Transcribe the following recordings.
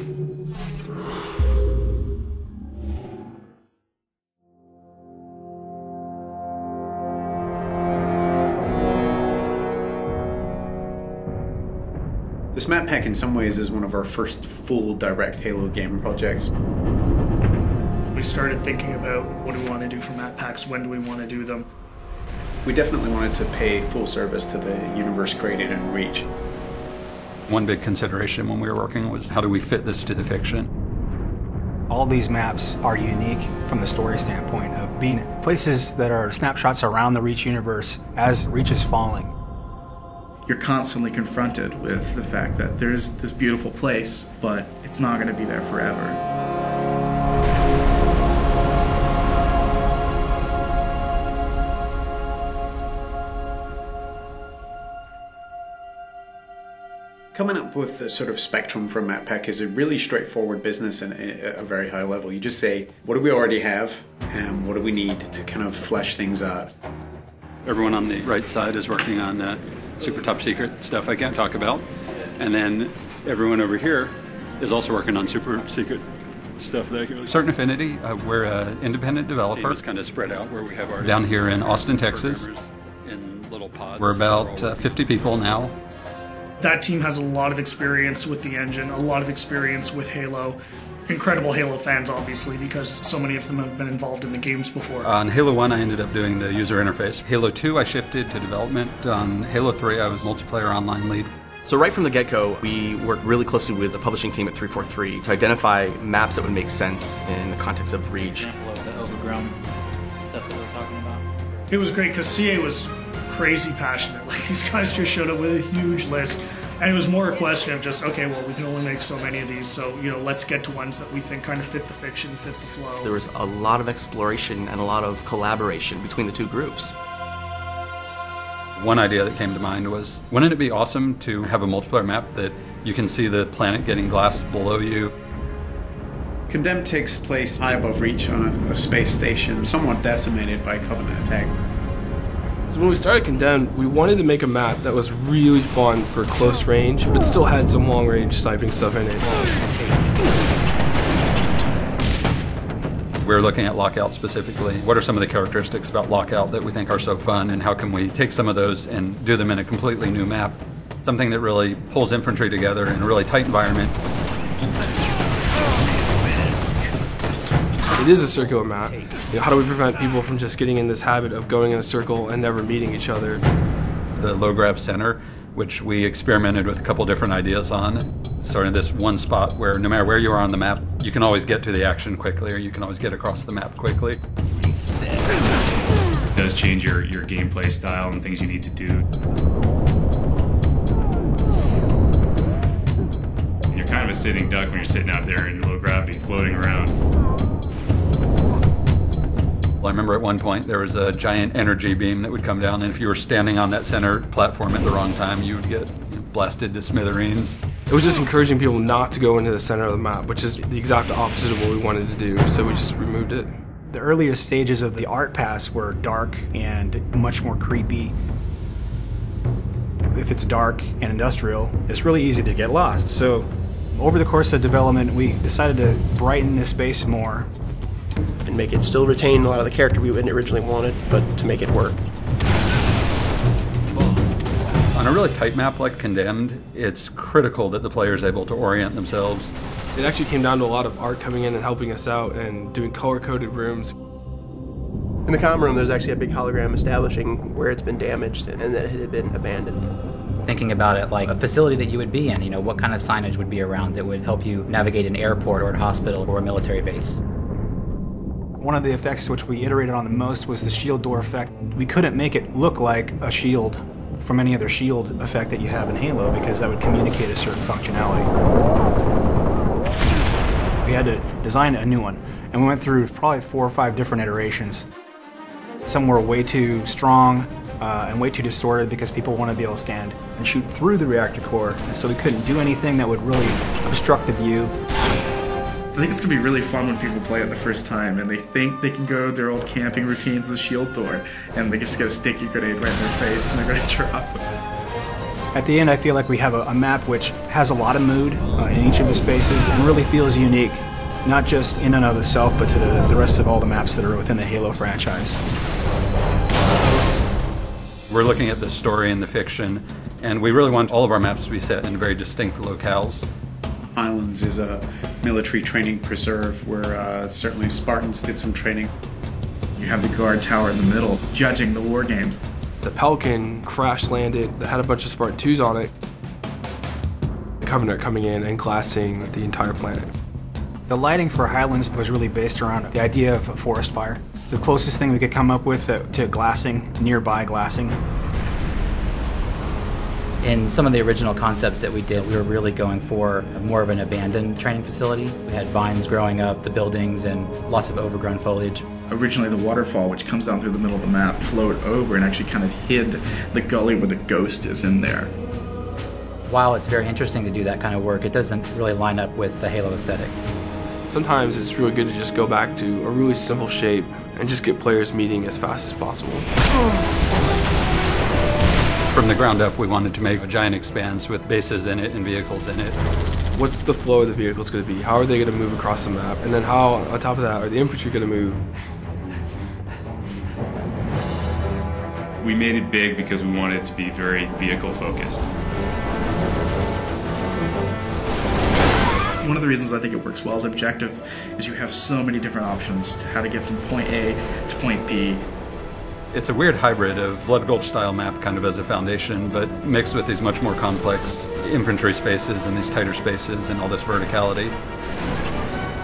This map pack in some ways is one of our first full direct Halo game projects. We started thinking about what do we want to do for map packs, when do we want to do them. We definitely wanted to pay full service to the universe created in Reach. One big consideration when we were working was how do we fit this to the fiction? All these maps are unique from the story standpoint of being places that are snapshots around the Reach universe as Reach is falling. You're constantly confronted with the fact that there's this beautiful place, but it's not going to be there forever. Coming up with the sort of spectrum for a map pack is a really straightforward business and at a very high level. You just say, what do we already have and what do we need to kind of flesh things out? Everyone on the right side is working on super top secret stuff I can't talk about. And then everyone over here is also working on super secret stuff that goes. Certain Affinity, we're an independent developer. It's kind of spread out where we have artists down here in Austin, Texas. In little pods. We're about 50 people now. That team has a lot of experience with the engine, a lot of experience with Halo. Incredible Halo fans, obviously, because so many of them have been involved in the games before. On Halo 1, I ended up doing the user interface. Halo 2, I shifted to development. On Halo 3, I was multiplayer online lead. So right from the get-go, we worked really closely with the publishing team at 343 to identify maps that would make sense in the context of Reach. Example of the overgrown stuff that we're talking about. It was great because CA was crazy passionate. Like, these guys just showed up with a huge list. And it was more a question of just, okay, well, we can only make so many of these, so, you know, let's get to ones that we think kind of fit the fiction, fit the flow. There was a lot of exploration and a lot of collaboration between the two groups. One idea that came to mind was, wouldn't it be awesome to have a multiplayer map that you can see the planet getting glassed below you? Condemned takes place high above Reach on a space station, somewhat decimated by Covenant attack. So when we started Condemned, we wanted to make a map that was really fun for close range, but still had some long range sniping stuff in it. We're looking at Lockout specifically. What are some of the characteristics about Lockout that we think are so fun, and how can we take some of those and do them in a completely new map? Something that really pulls infantry together in a really tight environment. It is a circular map. You know, how do we prevent people from just getting in this habit of going in a circle and never meeting each other? The low grab center, which we experimented with a couple different ideas on. Starting this one spot where no matter where you are on the map, you can always get to the action quickly, or you can always get across the map quickly. It does change your gameplay style and things you need to do. And you're kind of a sitting duck when you're sitting out there in low gravity, floating around. I remember at one point there was a giant energy beam that would come down, and if you were standing on that center platform at the wrong time, you would get blasted to smithereens. It was just encouraging people not to go into the center of the map, which is the exact opposite of what we wanted to do, so we just removed it. The earliest stages of the art pass were dark and much more creepy. If it's dark and industrial, it's really easy to get lost. So over the course of development, we decided to brighten this space more. And make it still retain a lot of the character we originally wanted, but to make it work. On a really tight map like Condemned, it's critical that the player is able to orient themselves. It actually came down to a lot of art coming in and helping us out and doing color-coded rooms. In the comm room, there's actually a big hologram establishing where it's been damaged and that it had been abandoned. Thinking about it like a facility that you would be in, you know, what kind of signage would be around that would help you navigate an airport or a hospital or a military base. One of the effects which we iterated on the most was the shield door effect. We couldn't make it look like a shield from any other shield effect that you have in Halo because that would communicate a certain functionality. We had to design a new one, and we went through probably 4 or 5 different iterations. Some were way too strong and way too distorted because people want to be able to stand and shoot through the reactor core, and so we couldn't do anything that would really obstruct the view. I think it's going to be really fun when people play it the first time and they think they can go their old camping routines with the shield door and they just get a sticky grenade right in their face and they're going to drop it. At the end, I feel like we have a map which has a lot of mood in each of the spaces and really feels unique, not just in and of itself, but to the rest of all the maps that are within the Halo franchise. We're looking at the story and the fiction, and we really want all of our maps to be set in very distinct locales. Highlands is a military training preserve where certainly Spartans did some training. You have the guard tower in the middle, judging the war games. The Pelican crash landed that had a bunch of Spartan 2s on it. The Covenant coming in and glassing the entire planet. The lighting for Highlands was really based around the idea of a forest fire. The closest thing we could come up with to glassing, nearby glassing. In some of the original concepts that we did, we were really going for more of an abandoned training facility. We had vines growing up, the buildings, and lots of overgrown foliage. Originally the waterfall, which comes down through the middle of the map, flowed over and actually kind of hid the gully where the ghost is in there. While it's very interesting to do that kind of work, it doesn't really line up with the Halo aesthetic. Sometimes it's really good to just go back to a really simple shape and just get players meeting as fast as possible. From the ground up, we wanted to make a giant expanse with bases in it and vehicles in it. What's the flow of the vehicles going to be? How are they going to move across the map? And then how, on top of that, are the infantry going to move? We made it big because we wanted it to be very vehicle focused. One of the reasons I think it works well as objective is you have so many different options to how to get from point A to point B. It's a weird hybrid of Blood Gulch style map kind of as a foundation, but mixed with these much more complex infantry spaces and these tighter spaces and all this verticality.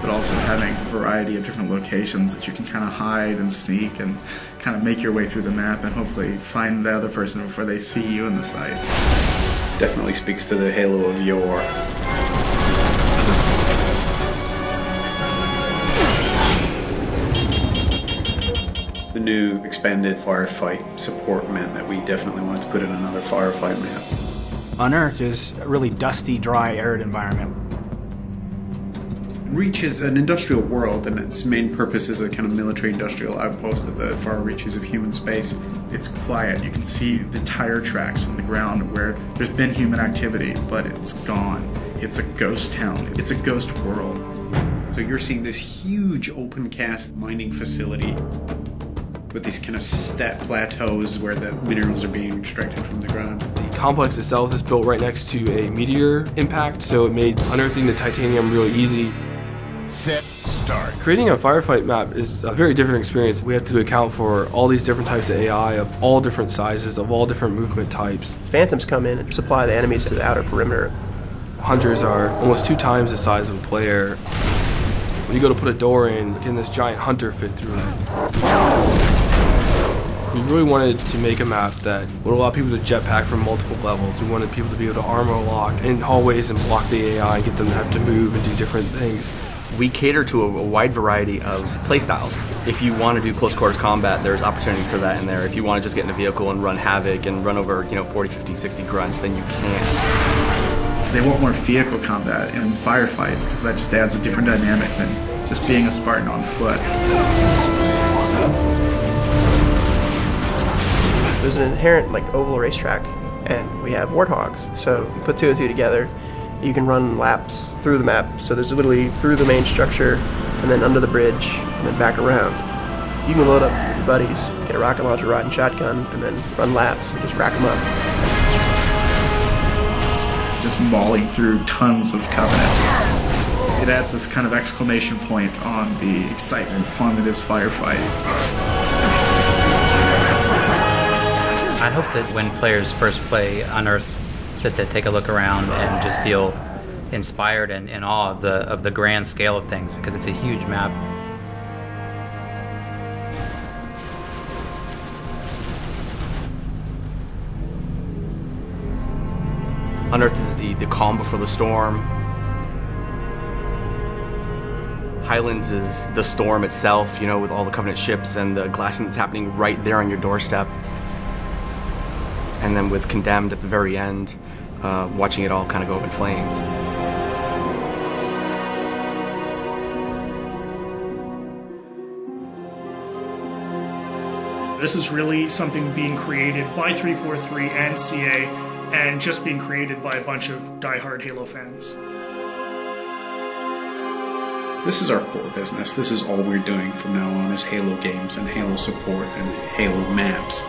But also having a variety of different locations that you can kind of hide and sneak and kind of make your way through the map and hopefully find the other person before they see you in the sights. Definitely speaks to the Halo of yore. The new expanded firefight support meant that we definitely wanted to put in another firefight map. Unearthed is a really dusty, dry, arid environment. Reach is an industrial world, and its main purpose is a kind of military industrial outpost at the far reaches of human space. It's quiet. You can see the tire tracks on the ground where there's been human activity, but it's gone. It's a ghost town. It's a ghost world. So you're seeing this huge open cast mining facility with these kind of step plateaus where the minerals are being extracted from the ground. The complex itself is built right next to a meteor impact, so it made unearthing the titanium really easy. Set, start. Creating a firefight map is a very different experience. We have to account for all these different types of AI of all different sizes, of all different movement types. Phantoms come in and supply the enemies to the outer perimeter. Hunters are almost 2 times the size of a player. When you go to put a door in, can this giant hunter fit through it? We really wanted to make a map that would allow people to jetpack from multiple levels. We wanted people to be able to armor lock in hallways and block the AI and get them to have to move and do different things. We cater to a wide variety of playstyles. If you want to do close quarters combat, there's opportunity for that in there. If you want to just get in a vehicle and run havoc and run over, 40, 50, 60 grunts, then you can. They want more vehicle combat in firefight because that just adds a different dynamic than just being a Spartan on foot. There's an inherent oval racetrack, and we have warthogs. So you put 2 and 2 together, you can run laps through the map. So there's literally through the main structure, and then under the bridge, and then back around. You can load up with your buddies, get a rocket launcher, riding shotgun, and then run laps and just rack them up. Just mauling through tons of Covenant. It adds this kind of exclamation point on the excitement and fun that is firefight. I hope that when players first play Unearthed, that they take a look around and just feel inspired and in awe of the grand scale of things, because it's a huge map. Unearthed is the calm before the storm. Highlands is the storm itself, with all the Covenant ships and the glassing that's happening right there on your doorstep. And then with Condemned at the very end, watching it all kind of go up in flames. This is really something being created by 343 and CA and just being created by a bunch of diehard Halo fans. This is our core business. This is all we're doing from now on is Halo games and Halo support and Halo maps.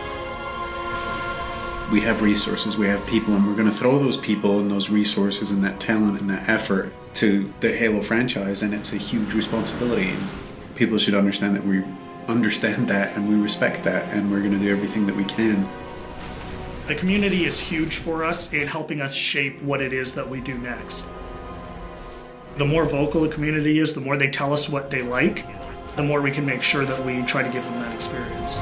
We have resources, we have people, and we're going to throw those people and those resources and that talent and that effort to the Halo franchise, and it's a huge responsibility. People should understand that we understand that and we respect that, and we're going to do everything that we can. The community is huge for us in helping us shape what it is that we do next. The more vocal the community is, the more they tell us what they like, the more we can make sure that we try to give them that experience.